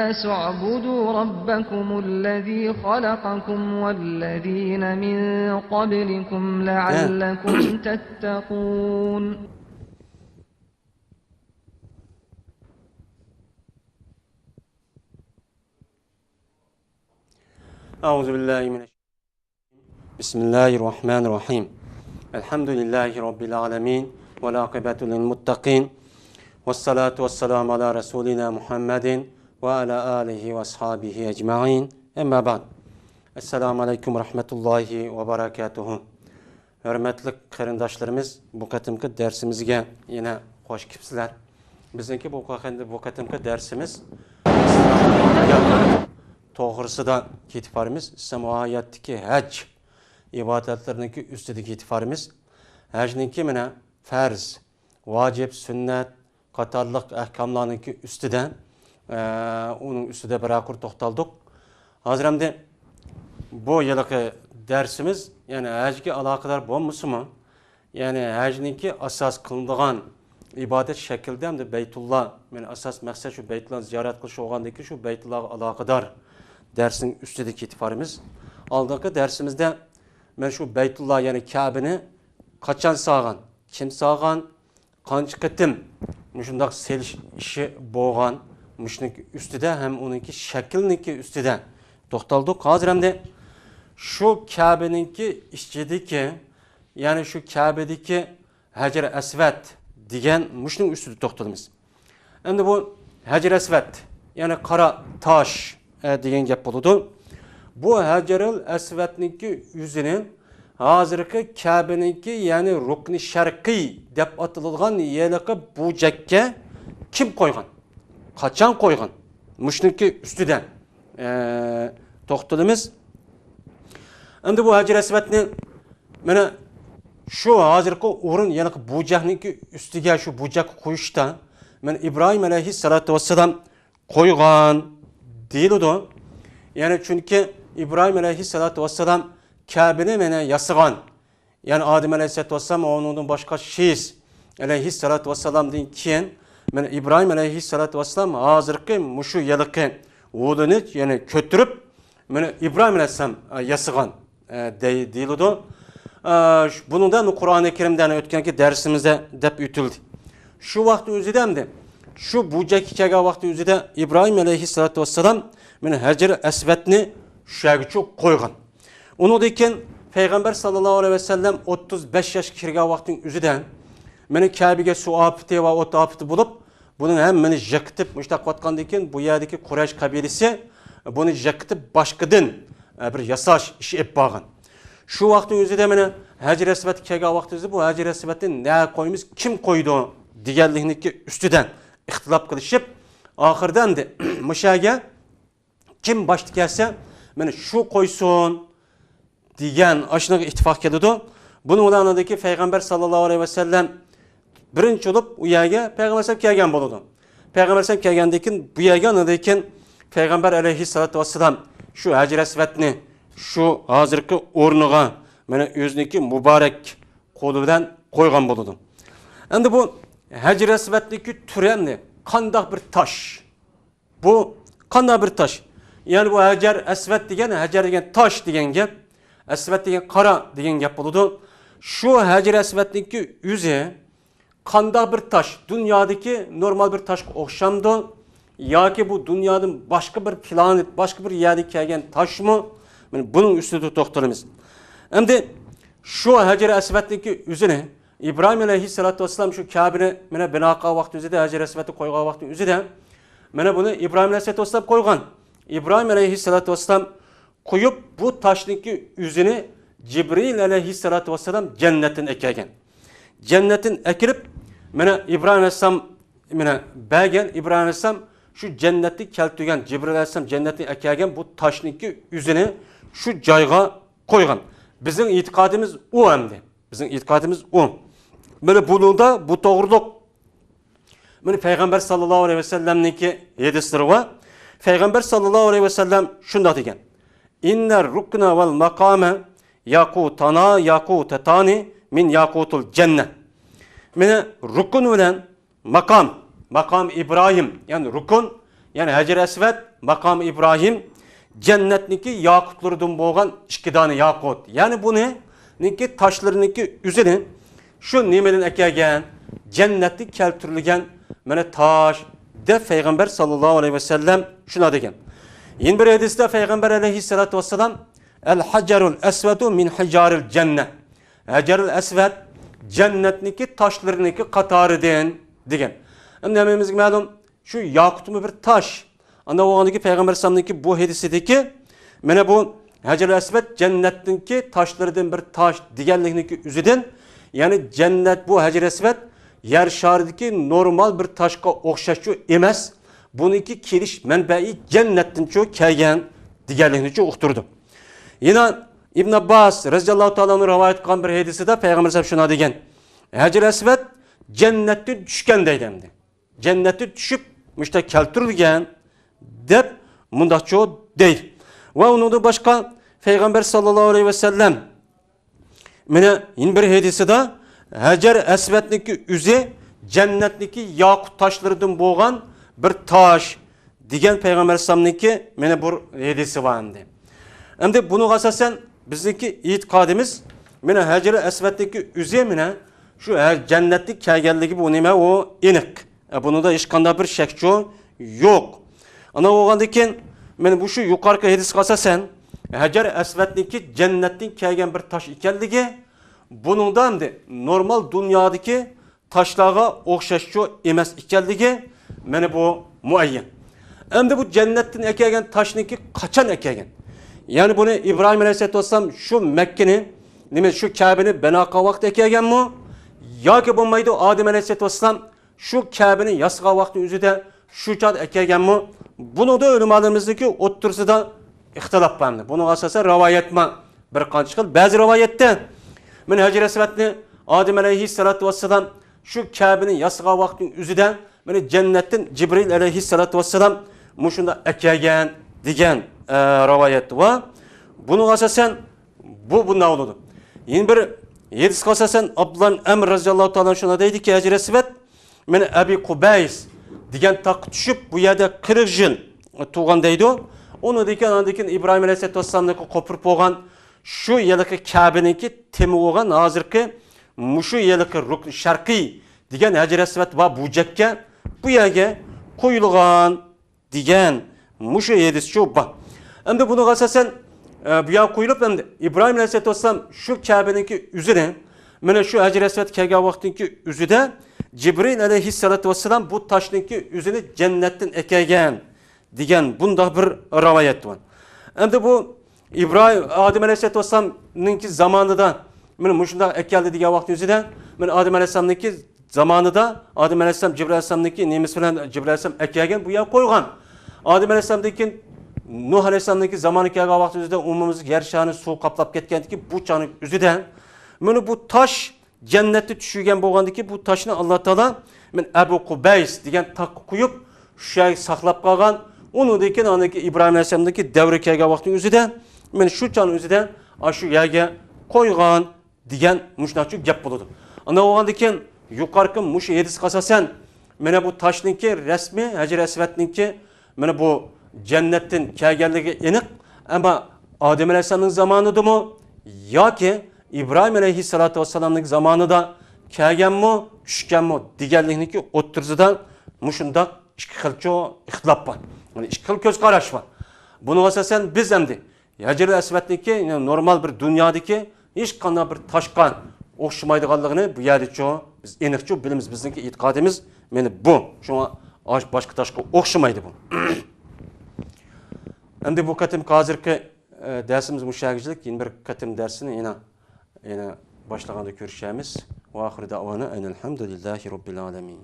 الناس اعبدوا ربكم الذي خلقكم والذين من قبلكم لعلكم تتقون. أعوذ بالله من بسم الله الرحمن الرحيم. الحمد لله رب العالمين والعاقبة للمتقين والصلاة والسلام على رسولنا محمد وعلى آله وأصحابه أجمعين. أما بعد. Esselamu Aleyküm Rahmetullahi ve Berekatuhu. Hürmetli qarindoshlarimiz, bu qatimki dersimizga yine hoş kelibsizlar. Bizniki bu qatimki dersimiz to'g'risida ketib boramiz. Samoyatdagi haj ibodatlarining ustidagi ketib boramiz. Hajninki mana farz, vojib, sunnat qatorliq ahkomlarning ustidan uning ustida biroqir to'xtaldik. Hozir hamda bu yilgi dersimiz yani hajga aloqador bo'lmasimi? Yani hajninki asos qilinadigan ibodat shaklida hamda Baytulloh, men asos maqsad shu Baytullohni ziyorat qilish bo'lgandiki, shu Baytullohga aloqador dersin üstüde ketib boramiz. Oldingi dersimizde men shu Baytulloh yani Ka'bani qachon solgan, kim solgan, qancha qitim shundoq selish ishi bo'lgan, mushning ustida ham uningki shaklniki ustida to'xtaldik. Hozir hamda shu Ka'baninki ichidagi yani shu Ka'badagi Hajar Asvad degan mushning ustida to'xtalamiz. Endi bu Hajar Asvad yani qora tosh degan gap bo'ladi. Bu Hajarul Aswadninki yüzini hozirgi Ka'baninki yani rukni sharqiy deb atalgan yeliqi bujakka kim qo'ygan? Qachon qo'ygan? Mushniki ustidan to'xtalamiz. Endi bu Hajar Aswadni mana shu hozirgi o'rin yeliqi bujakninki ustiga shu bujak qo'yishda men İbrahim alayhissalatu vassalam qo'ygan deyildi. Yani çünkü İbrahim aleyhissalatu vesselam Ka'bani mene yasıgan. Yani Adem aleyhissalatu vesselam onun başka şeyiz aleyhissalatu vesselam'dan keyin men İbrahim aleyhissalatu vesselam hazırki muşu yılıqı odunu yani kötürüp men İbrahim aleyhissalam yasıgan deyildi. Bunun da Kur'an-ı Kerim'den ötkenki dersimizde dep ütüldü. Şu vakti özüdemdi. Şu bucak hikaye vakti özüde İbrahim aleyhissalatu vesselam men Hajar Aswadni şuyaga qo'ygan. Uningdan Payg'ambar sallallohu alayhi vasallam 35 yosh kirgan vaqtning o'zidan meni Ka'baga suv opti va o't opti bo'lib, buni hammani yiqitib mushtaq qotgandan keyin bu yerdagi Quraysh qabilasi buni yiqitib boshqadan bir yasash ishi olib borgan. Shu vaqtning o'zida meni Hajar Aswad kelgan vaqtida bu Hajar Aswadni ne qo'ymiz, kim qo'ydi deganlikniki ustidan ixtilof qilishib, oxirdan de mushaga kim başta gelse meni şu qo'ysin degan ashnaga ittifoq keldi. Buni ularningki Payg'ambar sallallohu alayhi vasallam birinchi bo'lib u yerga Payg'ambar sallam kelgan bo'ladi. Payg'ambar sallam kelgandan keyin bu yerga lekin Payg'ambar alayhissalatu vassalam shu Hajar Aswadni shu hozirgi o'rniga mana o'ziniki muborak qo'li bilan qo'ygan bo'ladi. Endi bu Hajar Aswadniki turi qanday bir tosh. Bu qanday bir tosh? Yani bu Hajar Aswad degan, Hajar degan tosh degan gap, Aswad degan qora degan gap bo'ladi. Shu Hajar Aswadniki yuzi qanday bir tosh? Dunyodagi normal bir toshga o'xshamdi yoki bu dunyodan boshqa bir planet, boshqa bir yerga kelgan toshmi? Mana buning ustida to'xtalamiz. Endi shu Hajar Aswadniki yuzini İbrahim alayhissalatu vassalam shu Ka'bani mana bino qilgan vaqt o'zida Hajar Aswadni qo'ygan vaqt o'zida mana buni İbrahim alayhissalatu vassalam qo'ygan. İbrahim aleyhissalatu vesselam koyup bu taşniki yüzünü Cibril aleyhissalatu vesselam cennetin ekegen. Cennetin ekilip mene İbrahim aleyhissalam mene belgen İbrahim aleyhissalam şu cenneti keltügen Cibril aleyhissalam cennetin ekegen bu taşniki yüzünü şu cayga koygan. Bizim itikadımız o emdi. Bizim itikadımız o. Böyle bulunda bu doğruluk. Mene Peygamber sallallahu aleyhi ve sellem'ninki hadisleri var. Peygamber sallallahu aleyhi ve sellem şunda degen. İnner rukna vel makame yakutana yakutetani min yakutul cennet. Mene rukun bilen makam İbrahim yani rukun Yani Hacer Esved, Makam İbrahim, cennetniki yakutlardan boğan 2 tane yakut. Yani bunu niki taşlarınki üzerine şu nimeden ekegen, cennetlik keltürülgen mene taş de Peygamber sallallahu aleyhi ve sellem şuna degen. Yine bir hadiste Peygamber aleyhissalatu vesselam el hacerul esvedu min hicaril cennet. Hacerul esved cennetniki taşlarınki katarı degen. Hem dememiz malum şu yakutmu bir taş. Anda o andaki Peygamber sallallahu bu hadisideki mene bu Hacerul esved cennetniki taşlarından bir taş digenlikniki üzüden yani cennet bu Hacer esved yer şaridiki normal bir taşka okşaşçı emas. Buniki keliş menbai cennetten çok kelgen digerliğini çok uqturdu. Yine İbn Abbas radıyallahu ta'ala'nın rivayet kılan bir hadisinde Peygamber sallallahu şuna degen. Hacer esved cennette düşken deydemdi. Cennette düşüp müşte keltürülgen dep munda çok değil. Ve onu da başka Peygamber sallallahu aleyhi ve sellem mene yine bir hadisinde Hacer esvedniki üze cennetniki yakut taşlarından boğan bir taş digen Peygamber sallallahu mene bu hadisi vardı. Hem de bunu asasen bizdeki itikadimiz mene Hacer esvedniki üze mene şu cennetlik kelgenligi bu nime o inik. Bunu da hiç kanda bir şekço yok. Ana oğandaki mene bu şu yukarı hadis asasen Hacer esvedniki cennetin kelgen bir taş ikenligi bunun da hem de normal dünyadaki taşlara okşaşçı emas ikenligi mene bu muayyen. Hem de bu cennetin ekegen taşniki kaçan ekegen. Yani bunu İbrahim Aleyhisselatü Vesselam şu Mekke'ni, şu Kabe'ni benaka vakti ekegen mi? Ya ki bulmaydı Adem Aleyhisselatü Vesselam şu Kabe'nin yasığa vakti üzerinde şu çad ekegen mi? Bunu da ölümalarımızdaki otursa da ihtilaf var. Bunu asası rivayetme bir kançıkıl. Bazı rivayette men Hacer esvedni Adem Aleyhisselatü Vesselam şu Kabe'nin yasığa vakti üzerinde meni cennetin Cibril aleyhissalatu vesselam muşunda ekegen digen rivayet var. Bunun asasen bu ne oldu? Yine bir yedis asasen Abdullah Emr radıyallahu ta'ala şuna deydi ki Hacer esved meni Abi Kubays digen tak düşüp bu yerde 40 yıl tuğan deydi. Onu diken İbrahim aleyhissalatu vesselam'daki kopurp boğan şu yılıkı Kabe'ninki temi oğan hazırki muşu yılıkı rukn şarkı digen Hacer esved va bu cekke bu yerge koyulgan digen muşu yedis şu bak. Hem de bunu asasen bu yer koyulup hem de İbrahim aleyhissalatu vesselam şu Kabe'ninki üzerine mene şu Hacer esved kelgen vaktinki üzerinde Cibril aleyhissalatu vesselam bu taşninki üzerine cennetten ekegen digen bunda bir rivayet var. Hem de bu İbrahim Adem aleyhissalatu vesselam'ınki zamanında mene muşunda ekeldi digen vaktin üzerinde mene Adem aleyhisselam'ınki zamanında Adem aleyhisselam Cibril aleyhisselam'daki neyimiz falan Cibril aleyhisselam ekegen bu yer koygan. Adem aleyhisselam'daki Nuh aleyhisselam'daki zamanı kelgen vakti üzerinde umumumuz yer şahını su kaplap ketkenki bu çanın üzerinde mene bu taş cennette düşügen boğandaki bu taşını Allah Teala men Ebu Kubays digen tak koyup şu şey saklap kalgan. Onu diken andaki İbrahim aleyhisselam'daki devre kelgen vakti üzerinde men şu çanın üzerinde şu yerge koygan digen muşnaçı gap buludu. Ana oğandaki yukarı muş yedis kasasen mene bu taşninki resmi Hacer esvedninki mene bu cennetin kelgenligi enik ama Adem aleyhisselam'ın zamanıdı mı ya ki İbrahim aleyhissalatu vesselam'ın zamanıda kelgen mi düşken mi digerliğindeki oturzıdan muşunda iki xilço ihtilaf var. Yani iki xil göz qaraş var. Bunu asasen biz hem de Hacer esvedninki normal bir dünyadaki hiç kandan bir taşkan okşamaydıganlığını bu yerde çoğu biz enikço bilimiz bizimki itikadimiz meni bu. Şuna başka taşka okşamaydı bu. Hem de bu katim hazırki dersimiz müşahidcilik yine bir katim dersini yine başlaganda görüşeceğimiz. Ve ahir davana enelhamdülillahi rabbil alemin.